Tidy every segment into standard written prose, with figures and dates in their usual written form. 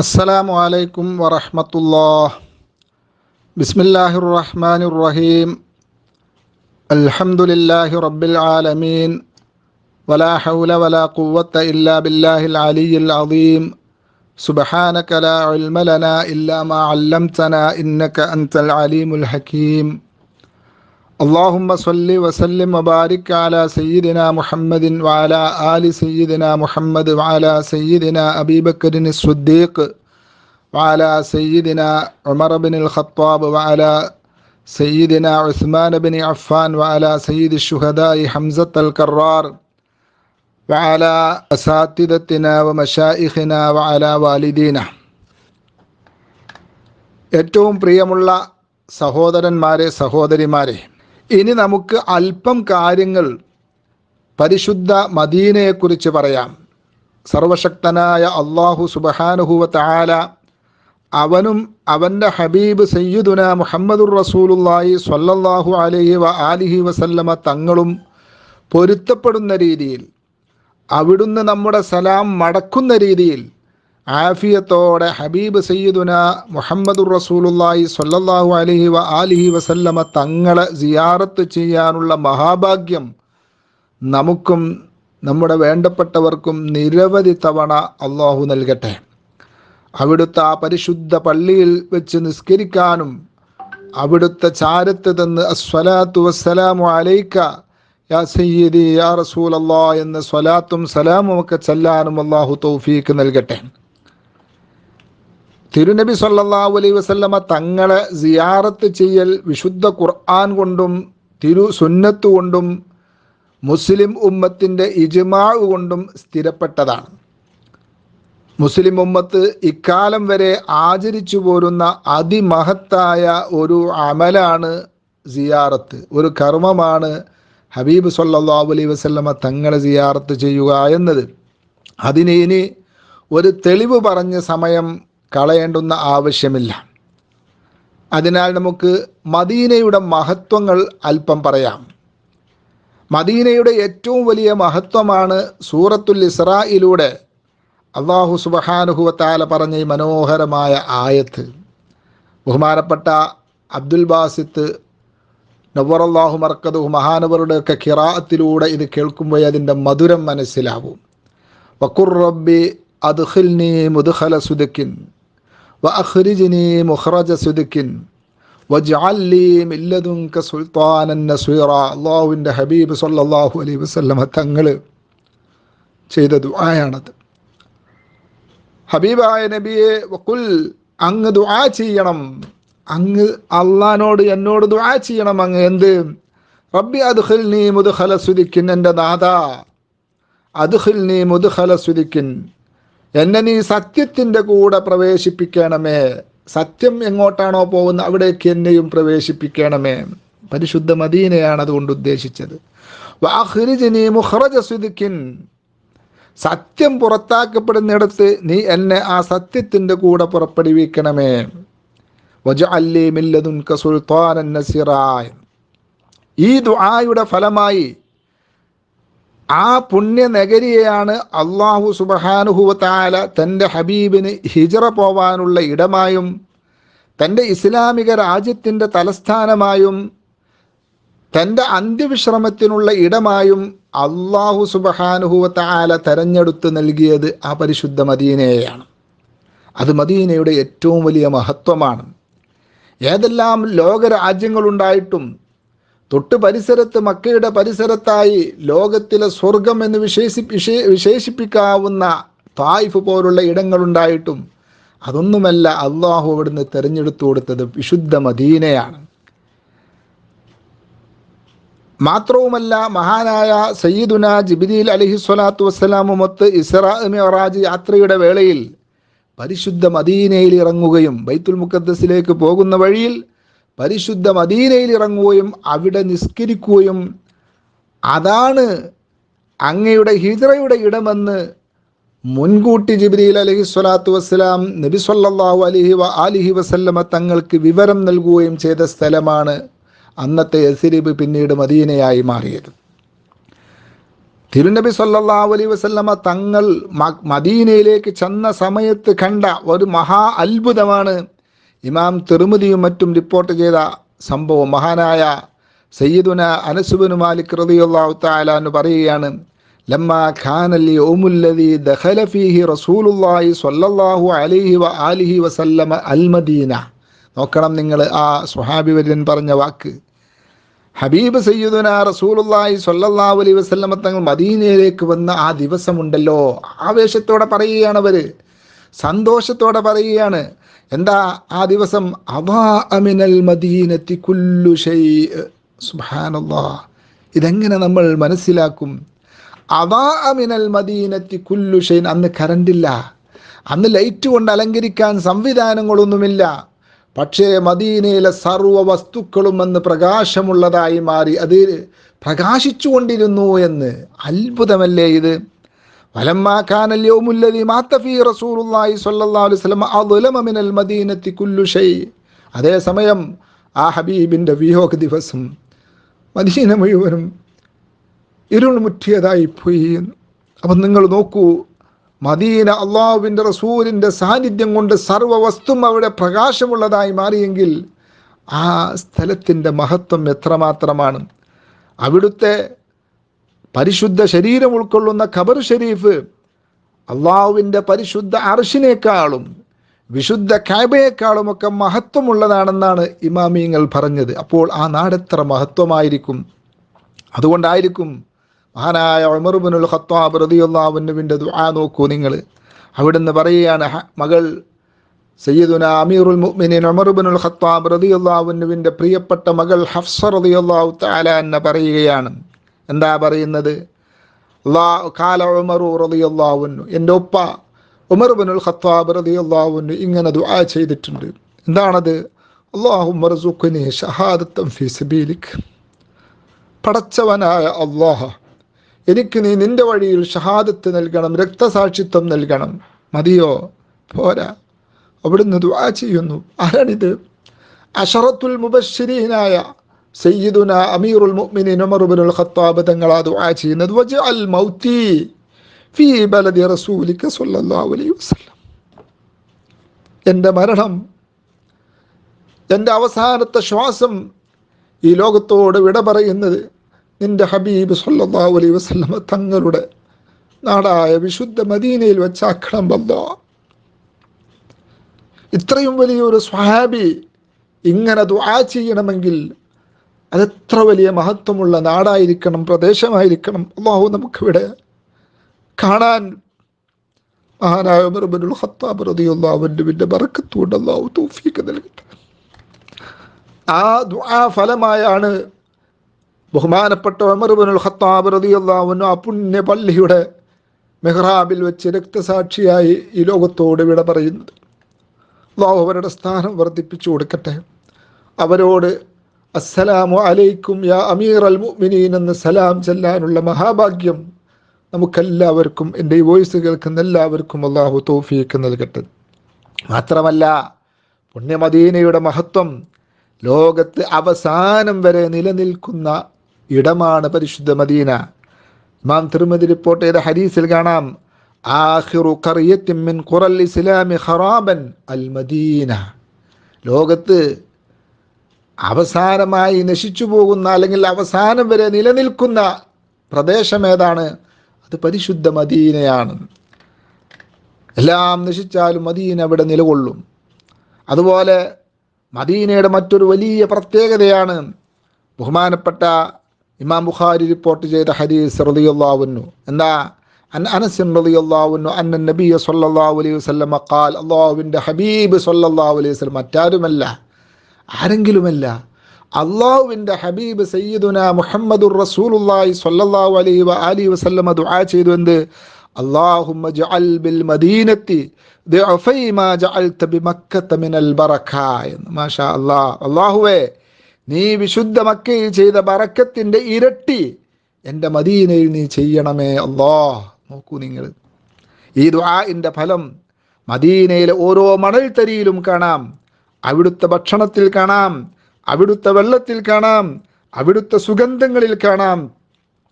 അസ്സലാമു അലൈക്കും വറഹ്മത്തുള്ളാഹി. ബിസ്മില്ലാഹിർ റഹ്മാനിർ റഹീം. അൽഹംദുലില്ലാഹി റബ്ബിൽ ആലമീൻ. വലാ ഹൗല വലാ ഖുവ്വത ഇല്ലാ ബില്ലാഹിൽ അലിയ്യിൽ അദീം. സുബ്ഹാനക ലാ ഇൽമ ലനാ ഇല്ലാ മാ അല്ലംതനാ ഇന്നക അൻതൽ അലീമുൽ ഹകീം. اللهم صل وسلم وبارك على سيدنا محمد وعلى آل سيدنا محمد وعلى سيدنا أبي بكر الصديق وعلى سيدنا عمر بن الخطاب وعلى سيدنا عثمان بن عفان وعلى سيد الشهداء حمزة الكرار وعلى أساتذتنا ومشايخنا وعلى والدينا. ഏറ്റവും പ്രിയമുള്ള സഹോദരന്മാരെ, സഹോദരിമാരെ, ഇനി നമുക്ക് അല്പം കാര്യങ്ങൾ പരിശുദ്ധ മദീനയെക്കുറിച്ച് പറയാം. സർവശക്തനായ അല്ലാഹു സുബ്ഹാനഹു വ തആല അവനും അവൻ്റെ ഹബീബ് സയ്യിദുന മുഹമ്മദുർ റസൂലുള്ളാഹി സ്വല്ലല്ലാഹു അലൈഹി വ ആലിഹി വസല്ലമ തങ്ങളും പൊരുത്തപ്പെടുന്ന രീതിയിൽ, അവിടുന്ന് നമ്മുടെ സലാം മടക്കുന്ന രീതിയിൽ ആഫിയത്തോടെ ഹബീബ് സയ്യിദുന മുഹമ്മദുർ റസൂലുള്ളാഹി സ്വല്ലല്ലാഹു അലൈഹി വ ആലിഹി വസല്ലമ തങ്ങളെ സിയാറത്ത് ചെയ്യാനുള്ള മഹാഭാഗ്യം നമുക്കും നമ്മുടെ വേണ്ടപ്പെട്ടവർക്കും നിരവധി തവണ അല്ലാഹു നൽകട്ടെ. അവിടുത്തെ ആ പരിശുദ്ധ പള്ളിയിൽ വെച്ച് നിസ്കരിക്കാനും അവിടുത്തെ ചാരത്ത് നിന്ന് അസ്സലാത്തു വസ്സലാമു അലൈക യാ സയ്യിദി യാ റസൂലല്ലാഹ് എന്ന സ്വലാത്തും സലാമും ഒക്കെ ചൊല്ലാനും അല്ലാഹു തൗഫീക്ക് നൽകട്ടെ. തിരുനബി സല്ലല്ലാഹു അലൈഹി വസല്ലമ തങ്ങളെ സിയാറത്ത് ചെയ്യൽ വിശുദ്ധ ഖുർആൻ കൊണ്ടും തിരു സുന്നത്ത് കൊണ്ടും മുസ്ലിം ഉമ്മത്തിൻ്റെ ഇജ്മാഅ് കൊണ്ടും സ്ഥിരപ്പെട്ടതാണ്. മുസ്ലിം ഉമ്മത്ത് ഇക്കാലം വരെ ആചരിച്ചു പോരുന്ന അതിമഹത്തായ ഒരു അമലാണ് സിയാറത്ത്, ഒരു കർമ്മമാണ് ഹബീബ് സല്ലല്ലാഹു അലൈഹി വസല്ലമ തങ്ങളെ സിയാറത്ത് ചെയ്യുക എന്നത്. അതിന് ഇനി ഒരു തെളിവ് പറഞ്ഞ് സമയം കളയേണ്ടുന്ന ആവശ്യമില്ല. അതിനാൽ നമുക്ക് മദീനയുടെ മഹത്വങ്ങൾ അല്പം പറയാം. മദീനയുടെ ഏറ്റവും വലിയ മഹത്വമാണ് സൂറത്തുൽ ഇസ്രായിലൂടെ അല്ലാഹു സുബ്ഹാനഹു വ തആല പറഞ്ഞ ഈ മനോഹരമായ ആയത്ത്. ബഹുമാനപ്പെട്ട അബ്ദുൽ ബാസിത്ത് നവ്വറല്ലാഹു മർക്കദഹു മഹാനവരുടെയൊക്കെ ഖിറാഅത്തിലൂടെ ഇത് കേൾക്കുമ്പോൾ അതിൻ്റെ മധുരം മനസ്സിലാവും. വഖുർ റബ്ബി അദ്ഖിൽനി മുദ്ഖല സുദ്ഖിൻ വഅഖ്രിജ്നി മുഖ്റജ സുദ്ഖിൻ വജ്അൽ ലീ മിൻ ലദുൻക സുൽത്താനൻ നസീറ. അല്ലാഹുവിൻ്റെ ഹബീബ് സല്ലല്ലാഹു അലൈഹി വസല്ലമ തങ്ങൾ ചെയ്ത ദുആയാണത്. ഹബീബായ നബിയെ വഖുൽ, അങ്ങ് ദുആ ചെയ്യണം, അങ്ങ് അള്ളാനോട് എന്നോട് ദുആ ചെയ്യണം. അങ്ങ് എന്ത്? റബ്ബി അദ്ഖിൽനി മുദ്ഖല സുദ്ഖിൻ, എൻ്റെ നാഥാ അദ്ഖിൽനി മുദ്ഖല സുദ്ഖിൻ, എന്നെ നീ സത്യത്തിൻ്റെ കൂടെ പ്രവേശിപ്പിക്കണമേ. സത്യം എങ്ങോട്ടാണോ പോകുന്നത് അവിടേക്ക് എന്നെയും പ്രവേശിപ്പിക്കണമേ. പരിശുദ്ധ മദീനയാണ് അതുകൊണ്ട് ഉദ്ദേശിച്ചത്. വഅഖ്രിജ്നി മുഖ്റജ സുദ്ഖിൻ, സത്യം പുറത്താക്കപ്പെടുന്നിടത്ത് നീ എന്നെ ആ സത്യത്തിൻ്റെ കൂടെ പുറപ്പെടുവിക്കണമേ. വജ്അൽ ലീ മിൻ ലദുൻക സുൽത്താനൻ നസീറ. ഈ ദുആയുടെ ഫലമായി ആ പുണ്യ നഗരിയെയാണ് അല്ലാഹു സുബ്ഹാനഹു വ തആല തൻ്റെ ഹബീബിന് ഹിജ്റ പോവാനുള്ള ഇടമായും തൻ്റെ ഇസ്ലാമിക രാജ്യത്തിൻ്റെ തലസ്ഥാനമായും തൻ്റെ അന്ത്യവിശ്രമത്തിനുള്ള ഇടമായും അല്ലാഹു സുബ്ഹാനഹു വ തആല തെരഞ്ഞെടുത്ത് നൽകിയത് ആ പരിശുദ്ധ മദീനയെയാണ്. അത് മദീനയുടെ ഏറ്റവും വലിയ മഹത്വമാണ്. ഏതെല്ലാം ലോകരാജ്യങ്ങളുണ്ടായിട്ടും തൊട്ട് പരിസരത്ത് മക്കയുടെ പരിസരത്തായി ലോകത്തിലെ സ്വർഗം എന്ന് വിശേഷിപ്പിക്കാവുന്ന തായിഫ് പോലുള്ള ഇടങ്ങളുണ്ടായിട്ടും അതൊന്നുമല്ല അള്ളാഹു അവിടുന്ന് തിരഞ്ഞെടുത്തു കൊടുത്തത് വിശുദ്ധ മദീനയാണ്. മാത്രവുമല്ല, മഹാനായ സയ്യിദുന ജിബ്രീൽ അലൈഹിസ്സലാത്തു വസ്സലാമുമൊത്ത് ഇസ്രാ മിഅ്റാജ് യാത്രയുടെ വേളയിൽ പരിശുദ്ധ മദീനയിൽ ഇറങ്ങുകയും ബൈത്തുൽ മുഖദ്ദസിലേക്ക് പോകുന്ന വഴിയിൽ പരിശുദ്ധ മദീനയിൽ ഇറങ്ങുകയും അവിടെ നിസ്കരിക്കുകയും അതാണ് അങ്ങയുടെ ഹിജ്റയുടെ ഇടമെന്ന് മുൻകൂട്ടി ജിബ്രീൽ അലൈഹിസ്സലാത്തു വസ്സലാം നബി സല്ലല്ലാഹു അലൈഹി വ ആലിഹി വസല്ലമ തങ്ങൾക്ക് വിവരം നൽകുകയും ചെയ്ത സ്ഥലമാണ് അന്നത്തെ യസ്രിബ് പിന്നീട് മദീനയായി മാറിയത്. തിരുനബി സല്ലല്ലാഹു അലൈഹി വസല്ലമ തങ്ങൾ മദീനയിലേക്ക് ചെന്ന സമയത്ത് കണ്ട ഒരു മഹാ അത്ഭുതമാണ് ഇമാം തിർമിദിയും മറ്റും റിപ്പോർട്ട് ചെയ്ത സംഭവം. മഹാനായ സയ്യിദുന അനസ് ഇബ്നു മാലിക് റളിയല്ലാഹു തആല അൻഹു പറയുകയാണ്, ലമ്മാ ഖാനൽ യൗമുല്ലദീ ദഖല ഫീഹി റസൂലുള്ളാഹി സ്വല്ലല്ലാഹു അലൈഹി വആലിഹി വസല്ലമ അൽ മദീന. നോക്കണം നിങ്ങൾ ആ സ്വഹാബി വര്യൻ പറഞ്ഞ വാക്ക്. ഹബീബ് സയ്യിദുന റസൂലുള്ളാഹി സ്വല്ലല്ലാഹു അലൈഹി വസല്ലമ തങ്ങൾ മദീനയിലേക്ക് വന്ന ആ ദിവസമുണ്ടല്ലോ, ആവേശത്തോടെ പറയുകയാണ്, അവർ സന്തോഷത്തോടെ പറയുകയാണ്. എന്താ ആ ദിവസം? അദാഅ മിനൽ മദീനത്തി കുല്ലു ശൈഅ. സുബ്ഹാനല്ലാഹ്, ഇതെങ്ങനെ നമ്മൾ മനസ്സിലാക്കും? അദാഅ മിനൽ മദീനത്തി കുല്ലു ശൈഅ. അന്ന് കറണ്ടില്ല, അന്ന് ലൈറ്റ് കൊണ്ട് അലങ്കരിക്കാൻ സംവിധാനങ്ങളൊന്നുമില്ല. പക്ഷേ മദീനയിലെ സർവ്വ വസ്തുക്കളും അന്ന് പ്രകാശമുള്ളതായി മാറി, അത് പ്രകാശിച്ചുകൊണ്ടിരുന്നു എന്ന്. അത്ഭുതമല്ലേ ഇത്? വലമ്മാ കാനൽ യൗമുല്ലദീ മാത ഫീ റസൂലുള്ളാഹി സ്വല്ലല്ലാഹു അലൈഹി വസല്ലം അദ്ലമ മിനൽ മദീനത്തി കുല്ലു ശൈ. അതേസമയം ആ ഹബീബിൻ്റെ വിയോഗ ദിവസം മദീന മുഴുവനും ഇരുൾ മുറ്റിയതായി പോയി. അപ്പം നിങ്ങൾ നോക്കൂ, മദീന അള്ളാഹുവിൻ്റെ റസൂലിൻ്റെ സാന്നിധ്യം കൊണ്ട് സർവ്വ വസ്തുവും അവിടെ പ്രകാശമുള്ളതായി മാറിയെങ്കിൽ ആ സ്ഥലത്തിൻ്റെ മഹത്വം എത്രമാത്രമാണ്. അവിടുത്തെ പരിശുദ്ധ ശരീരം ഉൾക്കൊള്ളുന്ന ഖബർ ഷരീഫ് അള്ളാഹുവിൻ്റെ പരിശുദ്ധ അർശിനേക്കാളും വിശുദ്ധ കഅബയേക്കാളും ഒക്കെ മഹത്വമുള്ളതാണെന്നാണ് ഇമാമിയങ്ങൾ പറഞ്ഞത്. അപ്പോൾ ആ നാടെത്ര മഹത്വമായിരിക്കും. അതുകൊണ്ടായിരിക്കും മഹാനായ ഉമർ ഇബ്നുൽ ഖത്താബ് റളിയല്ലാഹു അൻഹുവിൻ്റെ ദുആ നോക്കൂ നിങ്ങൾ. അവിടുന്ന് പറയുകയാണ്, മകൾ സയ്യിദുന അമീറുൽ മുഅ്മിനീൻ ഉമർ ഇബ്നുൽ ഖത്താബ് റളിയല്ലാഹു അൻഹുവിൻ്റെ പ്രിയപ്പെട്ട മകൾ ഹഫ്സ റളിയല്ലാഹു തആല അൻഹ പറയുകയാണ്. എന്താ പറയുന്നത്? ഖാല ഉമർ റളിയല്ലാഹു അൻഹു, എൻ്റെ ഉപ്പ ഉമർ ഇബ്നുൽ ഖത്താബ് റളിയല്ലാഹു അൻഹു ഇങ്ങനെ ദുആ ചെയ്തിട്ടുണ്ട്. എന്താണത്? അല്ലാഹുമ്മർസുഖ്നി ഷഹാദത്തൻ ഫീ സബീലിക്. പടച്ചവനായ അല്ലാഹ്, എനിക്ക് നീ നിന്റെ വഴിയിൽ ഷഹാദത്ത് നൽകണം, രക്തസാക്ഷിത്വം നൽകണം. മതിയോ? പോരാ. അവിടുന്ന് ദുആ ചെയ്യുന്നു. ആരാണിത്? അശറത്തുൽ മുബശ്ശിരീനായ സയ്യിദുന അമീറുൽ മുഅ്മിനീൻ ഉമർ ഇബ്നുൽ ഖത്താബ് തങ്ങളാ ദുആ ചെയ്യുന്നത്. വജഅൽ മൗതി ഫീ ബലദി റസൂലിക സ്വല്ലല്ലാഹു അലൈഹി വസല്ലം. എൻ്റെ മരണം, എൻ്റെ അവസാനത്തെ ശ്വാസം, ഈ ലോകത്തോട് വിട പറയുന്നത് നിന്റെ ഹബീബ് സ്വല്ലല്ലാഹു അലൈഹി വസല്ലം തങ്ങളുടെ നാടായ വിശുദ്ധ മദീനയിൽ വെച്ചാക്കണം അല്ലാഹ്. ഇത്രയും വലിയൊരു സ്വഹാബി ഇങ്ങനെ ദുആ ചെയ്യണമെങ്കിൽ അതെത്ര വലിയ മഹത്വമുള്ള നാടായിരിക്കണം, പ്രദേശമായിരിക്കണം. അല്ലാഹു നമുക്കിവിടെ കാണാൻ മഹാനായ ഉമർ ഇബ്നുൽ ഖത്താബ് റളിയല്ലാഹു അൻഹുവിൻ്റെ ബറക്കത്ത് കൊണ്ട് അല്ലാഹു തൗഫീഖ് നൽകട്ടെ. ആ ദുആ ഫലമായാണ് ബഹുമാനപ്പെട്ട ഉമർ ഇബ്നുൽ ഖത്താബ് റളിയല്ലാഹു അൻഹു ആ പുണ്യ പള്ളിയുടെ മെഹ്റാബിൽ വെച്ച് രക്തസാക്ഷിയായി ഈ ലോകത്തോട് വിട പറയുന്നത്. അല്ലാഹു അവരുടെ സ്ഥാനം വർദ്ധിപ്പിച്ചു കൊടുക്കട്ടെ. അവരോട് അസ്സലാമു അലൈക്കും യാ അമീറൽ മുഅ്മിനീൻ എന്ന് സലാം ചെല്ലാനുള്ള മഹാഭാഗ്യം നമുക്കെല്ലാവർക്കും, എൻ്റെ ഈ വോയിസ് കേൾക്കുന്ന എല്ലാവർക്കും അല്ലാഹു തൗഫീഖ് നൽകട്ടെ. മാത്രമല്ല, പുണ്യമദീനയുടെ മഹത്വം ലോകത്ത് അവസാനം വരെ നിലനിൽക്കുന്ന ഇടമാണ് പരിശുദ്ധ മദീന. ഇമാം തിർമിദി റിപ്പോർട്ട് ചെയ്ത ഹദീസിൽ കാണാം, ആഖിറു ഖറിയത്തിൻ മിൻ ഖുറൽ ഇസ്ലാമി ഖറാബൻ അൽ മദീന. ലോകത്ത് അവസാനമായി നശിച്ചു പോകുന്ന അല്ലെങ്കിൽ അവസാനം വരെ നിലനിൽക്കുന്ന പ്രദേശം ഏതാണ്? അത് പരിശുദ്ധ മദീനയാണ്. എല്ലാം നശിച്ചാലും മദീന അവിടെ നിലകൊള്ളും. അതുപോലെ മദീനയുടെ മറ്റൊരു വലിയ പ്രത്യേകതയാണ് ബഹുമാനപ്പെട്ട ഇമാം ബുഖാരി റിപ്പോർട്ട് ചെയ്ത ഹദീസ് റളിയല്ലാഹു അൻഹു. എന്താ? അനസ് റളിയല്ലാഹു അൻഹു അന്ന നബിയ സ്വല്ലല്ലാഹു അലൈഹി വസല്ലം ഖാൽ, അല്ലാഹുവിൻ്റെ ഹബീബ് സ്വല്ലല്ലാഹു അലൈഹി വസല്ലം മറ്റാരുമല്ല, ആരെങ്കിലുമല്ല, അല്ലാഹുവിൻ്റെ ഹബീബ് സയ്യിദുന മുഹമ്മദുർ റസൂലുള്ളാഹി സ്വല്ലല്ലാഹു അലൈഹി വആലിഹി വസല്ലം ദുആ ചെയ്തു. എന്ത്? അല്ലാഹുമ്മ ജഅൽ ബിൽ മദീനത്തി ദഅഫൈ മാ ജഅൽത ബിമക്കത മിനൽ ബറക. മാഷാ അല്ലാഹ്. അല്ലാഹുവേ, നീ വിശുദ്ധ മക്കയിൽ ചെയ്ത ബറക്കത്തിൻ്റെ ഇരട്ടി എൻ്റെ മദീനയിൽ നീ ചെയ്യണമേ അല്ലാഹ്. നോക്കൂ നിങ്ങൾ, ഈ ദുആഇൻ്റെ ഫലം മദീനയിലെ ഓരോ മണൽത്തരിയിലും കാണാം, അവിടുത്തെ ഭക്ഷണത്തിൽ കാണാം, അവിടുത്തെ വെള്ളത്തിൽ കാണാം, അവിടുത്തെ സുഗന്ധങ്ങളിൽ കാണാം.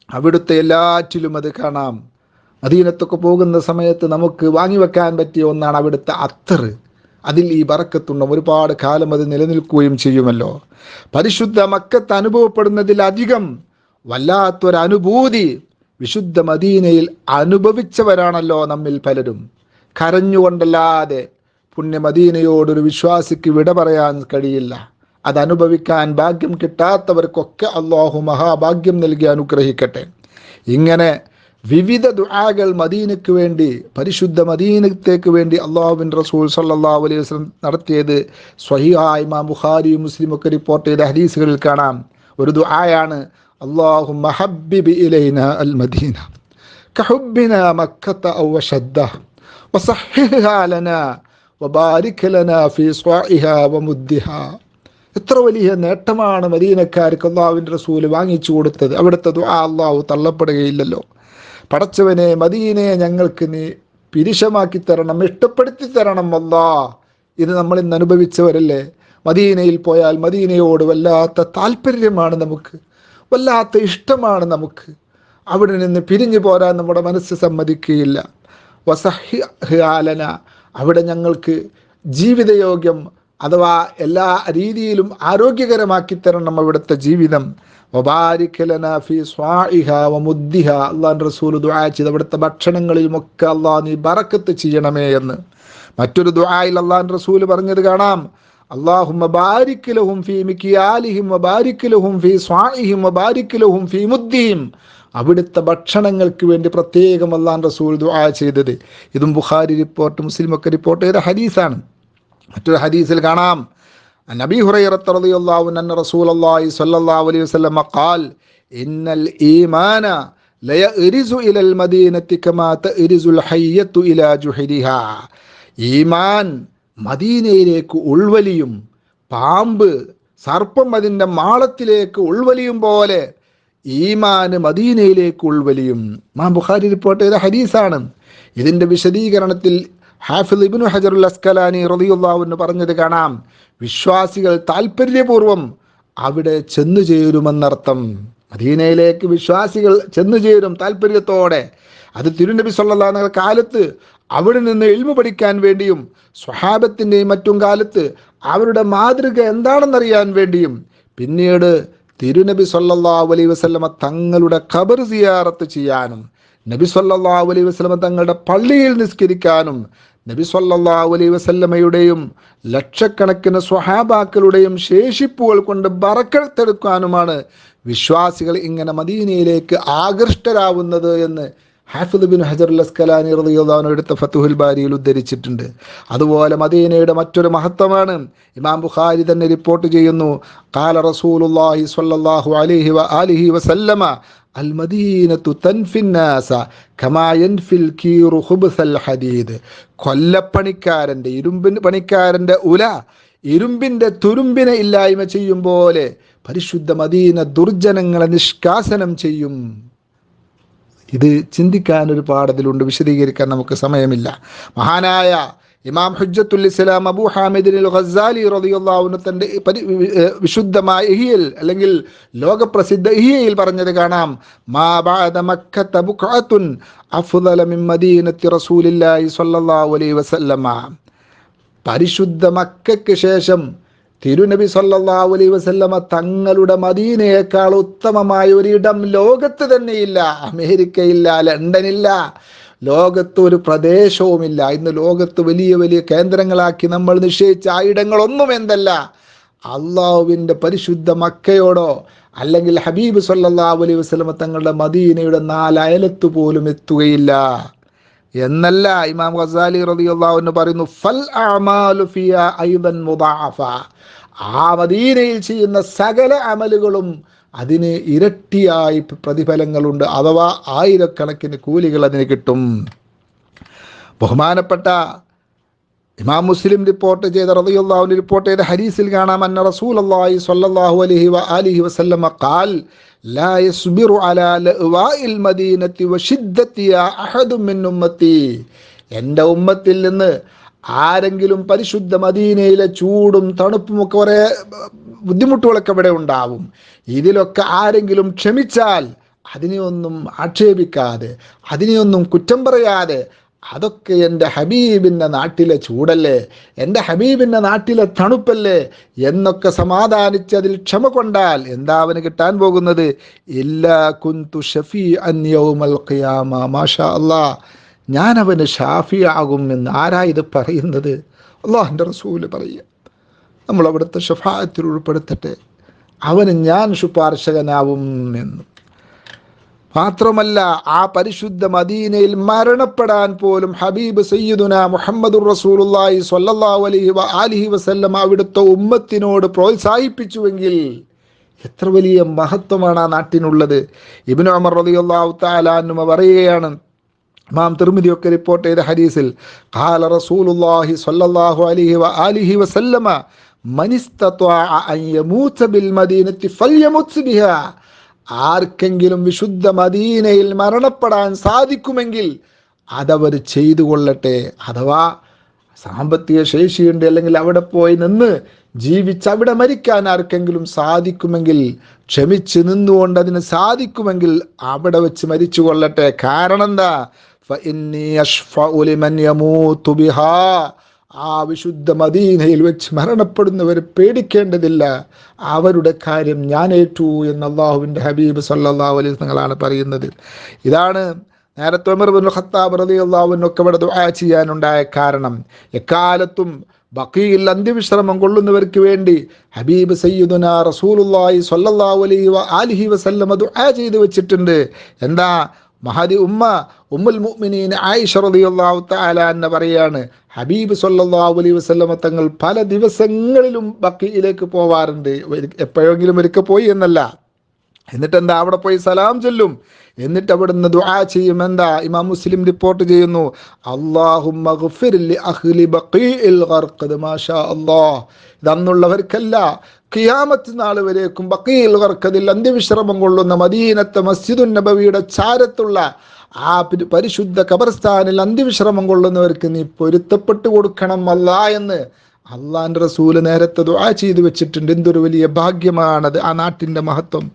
അവിടുത്തെ എല്ലാറ്റിലും അത് കാണാം. മദീനത്തൊക്കെ പോകുന്ന സമയത്ത് നമുക്ക് വാങ്ങിവെക്കാൻ പറ്റിയ ഒന്നാണ് അവിടുത്തെ അത്തർ. അതിൽ ഈ ബറക്കത്തുണ്ടാവും, ഒരുപാട് കാലം അത് നിലനിൽക്കുകയും ചെയ്യുമല്ലോ. പരിശുദ്ധ മക്കത്ത് അനുഭവപ്പെടുന്നതിലധികം വല്ലാത്തൊരനുഭൂതി വിശുദ്ധ മദീനയിൽ അനുഭവിച്ചവരാണല്ലോ നമ്മിൽ പലരും. കരഞ്ഞുകൊണ്ടല്ലാതെ പുണ്യ മദീനയോടൊരു വിശ്വാസിക്ക് വിട പറയാൻ കഴിയില്ല. അതനുഭവിക്കാൻ ഭാഗ്യം കിട്ടാത്തവർക്കൊക്കെ അള്ളാഹു മഹാഭാഗ്യം നൽകി അനുഗ്രഹിക്കട്ടെ. ഇങ്ങനെ വിവിധ ദുആകൾ മദീനയ്ക്ക് വേണ്ടി, പരിശുദ്ധ മദീനത്തേക്ക് വേണ്ടി അള്ളാഹുവിൻ റസൂൽ സല്ലല്ലാഹു അലൈഹി വസല്ലം നടത്തിയത് സ്വഹീഹായ ഇമാം ബുഖാരി മുസ്ലിം ഒക്കെ റിപ്പോർട്ട് ചെയ്ത ഹദീസുകളിൽ കാണാം. ഒരു ദുആയാണ് അല്ലാഹുമ്മ ഹബ്ബിബ് ഇലൈനാ അൽ മദീന കഹുബ്ബിനാ മക്കത ഔ വശദ്ദ വസഹ്ഹിഹാ ലനാ വബാരിക് ലനാ ഫീ സ്വാഇഹാ വമുദ്ദിഹാ. എത്ര വലിയ നേട്ടമാണ് മദീനക്കാർക്ക് അല്ലാഹുവിൻ്റെ റസൂൽ വാങ്ങിച്ചു കൊടുത്തത്. അവിടുത്തെ ദുആ അല്ലാഹു തള്ളപ്പെടുകയില്ലല്ലോ. പടച്ചവനെ, മദീനയെ ഞങ്ങൾക്ക് നീ പിരിശമാക്കി തരണം, ഇഷ്ടപ്പെടുത്തി തരണം അല്ലാ. ഇത് നമ്മൾ ഇന്ന് അനുഭവിച്ചവരല്ലേ. മദീനയിൽ പോയാൽ മദീനയോട് വല്ലാത്ത താല്പര്യമാണ് നമുക്ക്, വല്ലാത്ത ഇഷ്ടമാണ് നമുക്ക്. അവിടെ നിന്ന് പിരിഞ്ഞു പോരാൻ നമ്മുടെ മനസ്സ് സമ്മതിക്കുകയില്ല. വസഹ്ഹിഹാലന, അവിടെ ഞങ്ങൾക്ക് ജീവിതയോഗ്യം അഥവാ എല്ലാ രീതിയിലും ആരോഗ്യകരമാക്കി തരണം അവിടുത്തെ ജീവിതം. വബാരിക് ലനാ ഫീ സ്വാഇഹാ വമുദ്ദിഹാ. അല്ലാഹുവിൻ്റെ റസൂൽ ദുആ ചെയ്ത് അവിടുത്തെ ഭക്ഷണങ്ങളിലുമൊക്കെ അല്ലാഹ് നീ ബറക്കത്ത് ചെയ്യണമേ എന്ന്. മറ്റൊരു ദുആയിൽ അല്ലാഹുവിൻ്റെ റസൂൽ പറഞ്ഞത് കാണാം, അല്ലാഹുമ്മ ബാരിക് ലഹും ഫീ മിക്യാലിഹിം വബാരിക് ലഹും ഫീ സ്വാഇഹിം വബാരിക് ലഹും ഫീ മുദ്ദിഹിം. അവിടുത്തെ ഭക്ഷണങ്ങൾക്ക് വേണ്ടി പ്രത്യേകം അല്ലാഹുവിൻ്റെ റസൂൽ ദുആ ചെയ്തത്. ഇതും ബുഖാരി റിപ്പോർട്ട് മുസ്ലിം ഒക്കെ റിപ്പോർട്ട് ചെയ്ത ഹദീസാണ്. മറ്റൊരു ഹദീസിൽ കാണാം, നബി ഹുറൈറത്ത് റളിയല്ലാഹു അൻഹു റസൂലുള്ളാഹി സ്വല്ലല്ലാഹു അലൈഹി വസല്ലം ഖാൽ ഇന്നൽ ഈമാന ലയറിസു ഇലൽ മദീനത്തി കമാ തറിസുൽ ഹയ്യത്തു ഇലാ ജുഹരിഹാ. ഈമാൻ മദീനയിലേക്ക് ഉൾവലിയും, പാമ്പ് സർപ്പം അതിൻ്റെ മാളത്തിലേക്ക് ഉൾവലിയും പോലെ ഈമാന് മദീനയിലേക്ക് ഉൾവലിയും. ഇമാം ബുഖാരി റിപ്പോർട്ട് ചെയ്ത ഹദീസാണ്. ഇതിൻ്റെ വിശദീകരണത്തിൽ ഹാഫിദ് ഇബ്നു ഹജറുൽ അസ്കലാനി റളിയല്ലാഹു അൻഹു പറഞ്ഞത് കാണാം, വിശ്വാസികൾ താല്പര്യപൂർവ്വം അവിടെ ചെന്നു ചേരുമെന്നർത്ഥം. മദീനയിലേക്ക് വിശ്വാസികൾ ചെന്നു ചേരും താല്പര്യത്തോടെ. അത് തിരുനബി സല്ലല്ലാഹു അലൈഹി വസല്ലം കാലത്ത് അവിടെ നിന്ന് ഇൽമു പഠിക്കാൻ വേണ്ടിയും, സ്വഹാബത്തിൻ്റെയും മറ്റും കാലത്ത് അവരുടെ മാതൃക എന്താണെന്നറിയാൻ വേണ്ടിയും, പിന്നീട് തിരുനബി സല്ലല്ലാഹു അലൈഹി വസല്ലമ തങ്ങളുടെ ഖബർ സിയാറത്ത് ചെയ്യാനും, നബി സല്ലല്ലാഹു അലൈഹി വസല്ലമ തങ്ങളുടെ പള്ളിയിൽ നിസ്കരിക്കാനും, നബി സല്ലല്ലാഹു അലൈഹി വസല്ലമയുടെയും ലക്ഷക്കണക്കിന് സ്വഹാബാക്കളുടെയും ശേഷിപ്പുകൾ കൊണ്ട് ബറക്കത്തെടുക്കാനുമാണ് വിശ്വാസികൾ ഇങ്ങനെ മദീനയിലേക്ക് ആകൃഷ്ടരാവുന്നത് എന്ന് ഹാഫിദ് ബിൻ ഹജറുൽ അസ്കലാനി റളിയല്ലാഹു അൻഹു എടുത്ത ഫതുഹുൽ ബാരിയിൽ ഉദ്ധരിച്ചിട്ടുണ്ട്. അതുപോലെ മദീനയുടെ മറ്റൊരു മഹത്വമാണ് ഇമാം ബുഖാരി തന്നെ റിപ്പോർട്ട് ചെയ്യുന്നു, ഖാല റസൂലുള്ളാഹി സ്വല്ലല്ലാഹു അലൈഹി വആലിഹി വസല്ലമ അൽ മദീനത്തു തൻഫിന്നാസ കമാ യൻഫിൽ കീറു ഖുബ്സൽ ഹദീദ്. കൊല്ലപ്പണിക്കാരൻ്റെ, ഇരുമ്പിൻ പണിക്കാരൻ്റെ ഉല ഇരുമ്പിൻ്റെ തുരുമ്പിനെ ഇല്ലായ്മ ചെയ്യും പോലെ പരിശുദ്ധ മദീന ദുർജനങ്ങളെ നിഷ്കാസനം ചെയ്യും. ഇത് ചിന്തിക്കാൻ ഒരുപാട് അതിലുണ്ട്, വിശദീകരിക്കാൻ നമുക്ക് സമയമില്ല. മഹാനായ ഇമാം ഹുജ്ജത്തുൽ ഇസ്ലാം അബൂ ഹാമിദ് അൽ ഗസാലി റളിയല്ലാഹു അൻഹു തൻ്റെ വിശുദ്ധമായ ഇഹ്യയിൽ അല്ലെങ്കിൽ ലോകപ്രസിദ്ധ ഇഹ്യയിൽ പറഞ്ഞത് കാണാം, മാ ബഅദ മക്കത ബുഖഅത്തുൻ അഫ്ളല മിൻ മദീനത്തി റസൂലില്ലാഹി സ്വല്ലല്ലാഹു അലൈഹി വസല്ലമ. പരിശുദ്ധ മക്കയ്ക്ക് ശേഷം തിരുനബി സല്ലല്ലാഹു അലൈഹി വസല്ലമ തങ്ങളുടെ മദീനയേക്കാൾ ഉത്തമമായ ഒരിടം ലോകത്ത് തന്നെയില്ല. അമേരിക്കയില്ല, ലണ്ടനില്ല, ലോകത്ത് ഒരു പ്രദേശവുമില്ല. ഇന്ന് ലോകത്ത് വലിയ വലിയ കേന്ദ്രങ്ങളാക്കി നമ്മൾ നിശ്ചയിച്ച ആ ഇടങ്ങളൊന്നും എന്തല്ല, അള്ളാഹുവിൻ്റെ പരിശുദ്ധ മക്കയോടോ അല്ലെങ്കിൽ ഹബീബ് സല്ലല്ലാഹു അലൈഹി വസല്ലമ തങ്ങളുടെ മദീനയുടെ നാലയലത്ത് പോലും എത്തുകയില്ല എന്നല്ല ഇമാം ഗസാലി റളിയല്ലാഹു അൻഹു പറയുന്നു, ഫൽ അഅമാലു ഫിഹാ അയ്ദൻ മുദഅഫ. ആ മദീനയിൽ ചെയ്യുന്ന സകല അമലുകളും അതിന് ഇരട്ടിയായി പ്രതിഫലങ്ങളുണ്ട്, അഥവാ ആയിരക്കണക്കിന് കൂലികൾ അതിന് കിട്ടും. ബഹുമാനപ്പെട്ട ഇമാം മുസ്ലിം റിപ്പോർട്ട് ചെയ്ത റളിയല്ലാഹു അൻഹു റിപ്പോർട്ട് ചെയ്ത ഹദീസിൽ കാണാം, അന്ന റസൂലുള്ളാഹി സ്വല്ലല്ലാഹു അലൈഹി വആലിഹി വസല്ലമ ഖാൽ ലാ യസ്ബിറു അലാ ലഅവാഇൽ മദീനത്തി വശിദ്ദത്തിഹാ അഹദും മിൻ ഉമ്മത്തി. എൻ്റെ ഉമ്മത്തിൽ നിന്ന് ആരെങ്കിലും പരിശുദ്ധ മദീനയിലെ ചൂടും തണുപ്പും ഒക്കെ കുറേ ബുദ്ധിമുട്ടുകളൊക്കെ ഇവിടെ ഉണ്ടാവും, ഇതിലൊക്കെ ആരെങ്കിലും ക്ഷമിച്ചാൽ അതിനെയൊന്നും ആക്ഷേപിക്കാതെ, അതിനെയൊന്നും കുറ്റം പറയാതെ, അതൊക്കെ എൻ്റെ ഹബീബിൻ്റെ നാട്ടിലെ ചൂടല്ലേ, എൻ്റെ ഹബീബിൻ്റെ നാട്ടിലെ തണുപ്പല്ലേ എന്നൊക്കെ സമാധാനിച്ച് അതിൽ ക്ഷമ കൊണ്ടാൽ എന്താ അവന് കിട്ടാൻ പോകുന്നത്? ഇല്ലാ കുന്തു ഷഫീഅൻ യൗമൽ ഖിയാമ. മാഷാ അല്ലാ, ഞാൻ അവന് ഷാഫി ആകും എന്ന്. ആരാ ഇത് പറയുന്നത്? അല്ലാഹുവിൻ്റെ റസൂല് പറയുക. നമ്മൾ അവിടുത്തെ ഷഫാഅത്തിൽ ഉൾപ്പെടുത്തട്ടെ, അവന് ഞാൻ ശുപാർശകനാവും എന്ന്. മാത്രമല്ല, ആ പരിശുദ്ധ മദീനയിൽ മരണപ്പെടാൻ പോലും ഹബീബ് സയ്യിദുനാ മുഹമ്മദുർ റസൂലുള്ളാഹി സ്വല്ലല്ലാഹു അലൈഹി വആലിഹി വസല്ലം അവിടുത്തെ ഉമ്മത്തിനോട് പ്രോത്സാഹിപ്പിച്ചുവെങ്കിൽ എത്ര വലിയ മഹത്വമാണ് ആ നാട്ടിനുള്ളത്. ഇബ്നു ഉമർ റളിയല്ലാഹു തആല അൻഹു പറയുകയാണ്, ഇമാം തിർമിദി ഒക്കെ റിപ്പോർട്ട് ചെയ്ത ഹദീസിൽ, ഖാല റസൂലുള്ളാഹി സ്വല്ലല്ലാഹു അലൈഹി വആലിഹി വസല്ലമ മൻ ഇസ്തത്വഅ അൻ യമൂത ബിൽ മദീനത്തി ഫൽയമൂത് ബിഹാ. ആർക്കെങ്കിലും വിശുദ്ധ മദീനയിൽ മരണപ്പെടാൻ സാധിക്കുമെങ്കിൽ അതവർ ചെയ്തു കൊള്ളട്ടെ. അഥവാ സാമ്പത്തിക ശേഷിയുണ്ട്, അല്ലെങ്കിൽ അവിടെ പോയി നിന്ന് ജീവിച്ച് അവിടെ മരിക്കാൻ ആർക്കെങ്കിലും സാധിക്കുമെങ്കിൽ, ക്ഷമിച്ച് നിന്നുകൊണ്ട് അതിന് സാധിക്കുമെങ്കിൽ അവിടെ വെച്ച് മരിച്ചു കൊള്ളട്ടെ. കാരണം എന്താ? ഫഇന്നി അശ്ഫഉ ലിമൻ യമൂതു ബിഹാ. ആ വിശുദ്ധ മദീനയിൽ വെച്ച് മരണപ്പെടുന്നവർ പേടിക്കേണ്ടതില്ല, അവരുടെ കാര്യം ഞാൻ ഏറ്റു എന്ന് അല്ലാഹുവിൻ്റെ ഹബീബ് സല്ലല്ലാഹു അലൈഹി വസല്ലം പറയുന്നത്. ഇതാണ് നേരത്തെ ഉമർ ഇബ്നുൽ ഖത്താബ് റളിയല്ലാഹു അൻഹു ഒക്കെ ഇവിടെ ദുആ ചെയ്യാനുണ്ടായ കാരണം. എക്കാലത്തും ബഖീയിൽ അന്ത്യവിശ്രമം കൊള്ളുന്നവർക്ക് വേണ്ടി ഹബീബ് സയ്യിദുനാ റസൂലുള്ളാഹി സ്വല്ലല്ലാഹു അലൈഹി വആലിഹി വസല്ലം ദുആ ചെയ്തു വെച്ചിട്ടുണ്ട്. എന്താ? മഹദി ഉമ്മുൽ മുഅ്മിനീൻ ആയിഷ റളിയല്ലാഹു തആല അൻഹ പറയാണ്, ഹബീബ് സ്വല്ലല്ലാഹു അലൈഹി വസല്ലം തങ്ങൾ പല ദിവസങ്ങളിലും ബഖീയിലേക്ക് പോവാറുണ്ട്. എപ്പോഴെങ്കിലും ഒരിക്കൽ പോയി എന്നല്ല. എന്നിട്ട് എന്താ? അവിടെ പോയി സലാം ചൊല്ലും, എന്നിട്ട് അവിടുന്ന് ദുആ ചെയ്യും. എന്താ? ഇമാം മുസ്ലിം റിപ്പോർട്ട് ചെയ്യുന്നു, അല്ലാഹുമ്മ ഗ്ഫിർ ലി അഹ്ലി ബഖീഇൽ ഗർഖദ്. മാഷാ അല്ലാഹ്, ഇതന്നുള്ളവർക്കല്ല, ഖിയാമത്ത് നാൾ വരേക്കും ബഖീൽ ഗർഖദിൽ അന്ത്യവിശ്രമം കൊള്ളുന്ന മദീനത്തെ മസ്ജിദുൻ നബവിയുടെ ചാരത്തുള്ള ആ പരിശുദ്ധ ഖബർസ്ഥാനിൽ അന്ത്യവിശ്രമം കൊള്ളുന്നവർക്ക് നീ പൊരുത്തപ്പെട്ടു കൊടുക്കണം അല്ലാ എന്ന് അള്ളാന്റെ റസൂല് നേരത്തെ ദുആ ചെയ്തു വെച്ചിട്ടുണ്ട്. എന്തൊരു വലിയ ഭാഗ്യമാണത്, ആ നാട്ടിൻ്റെ മഹത്വം.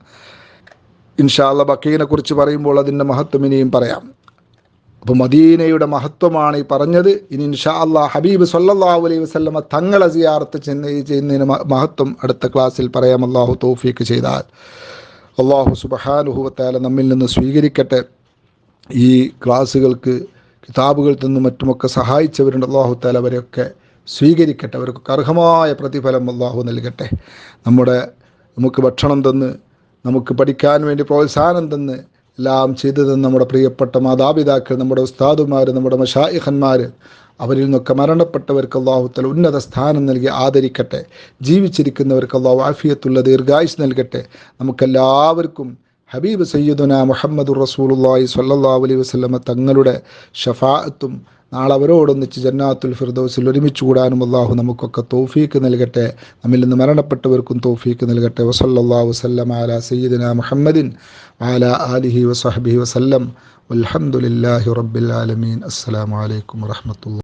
ഇൻഷാ അല്ലാഹ് ബഖീനെ കുറിച്ച് പറയുമ്പോൾ അതിൻ്റെ മഹത്വം ഇനിയും പറയാം. അപ്പോൾ മദീനയുടെ മഹത്വമാണ് ഈ പറഞ്ഞത്. ഇനി ഇൻഷാ അല്ലാഹ് ഹബീബ് സല്ലല്ലാഹു അലൈഹി വസല്ലമ തങ്ങളെ സിയാറത്ത് ചെയ്യുന്നതിന് മഹത്വം അടുത്ത ക്ലാസ്സിൽ പറയാം, അല്ലാഹു തൗഫീഖ് ചെയ്താൽ. അല്ലാഹു സുബ്ഹാനഹു വ തആല നമ്മിൽ നിന്ന് സ്വീകരിക്കട്ടെ. ഈ ക്ലാസ്സുകൾക്ക് കിതാബുകളിൽ നിന്നും മറ്റുമൊക്കെ സഹായിച്ചവരുണ്ട്, അല്ലാഹു തആല അവരെയൊക്കെ സ്വീകരിക്കട്ടെ. അവർക്കൊക്കെ അർഹമായ പ്രതിഫലം അല്ലാഹു നൽകട്ടെ. നമുക്ക് ഭക്ഷണം തന്ന്, നമുക്ക് പഠിക്കാൻ വേണ്ടി പ്രോത്സാഹനം തന്ന് എല്ലാം ചെയ്തു തന്ന് നമ്മുടെ പ്രിയപ്പെട്ട മാതാപിതാക്കൾ, നമ്മുടെ ഉസ്താദുമാർ, നമ്മുടെ മശായിഖന്മാർ, അവരിൽ നിന്നൊക്കെ മരണപ്പെട്ടവർക്ക് അല്ലാഹു തആല ഉന്നത സ്ഥാനം നൽകി ആദരിക്കട്ടെ. ജീവിച്ചിരിക്കുന്നവർക്ക് അല്ലാഹു ആഫിയത്തുള്ള ദീർഘായുസ് നൽകട്ടെ. നമുക്കെല്ലാവർക്കും ഹബീബ് സയ്യിദുനാ മുഹമ്മദുർ റസൂലുള്ളാഹി സ്വല്ലല്ലാഹു അലൈഹി വസല്ലമ തങ്ങളുടെ ഷഫാഅത്തും നാളെ അവരോടൊന്നിച്ച് ജന്നാത്തുൽ ഫിർദൗസിൽ ഒരുമിച്ച് കൂടാനും അല്ലാഹു നമുക്കൊക്കെ തൗഫീക്ക് നൽകട്ടെ. നമ്മിൽ നിന്ന് മരണപ്പെട്ടവർക്കും തൗഫീക്ക് നൽകട്ടെ. വസല്ലല്ലാഹു വസല്ലമ അലാ സയ്യിദിനാ മുഹമ്മദിൻ വഅലാ ആലിഹി വസഹ്ബിഹി വസല്ലം. വൽഹംദുലില്ലാഹി റബ്ബിൽ ആലമീൻ. അസ്സലാമു അലൈക്കും വറഹ്മത്തുള്ളാഹി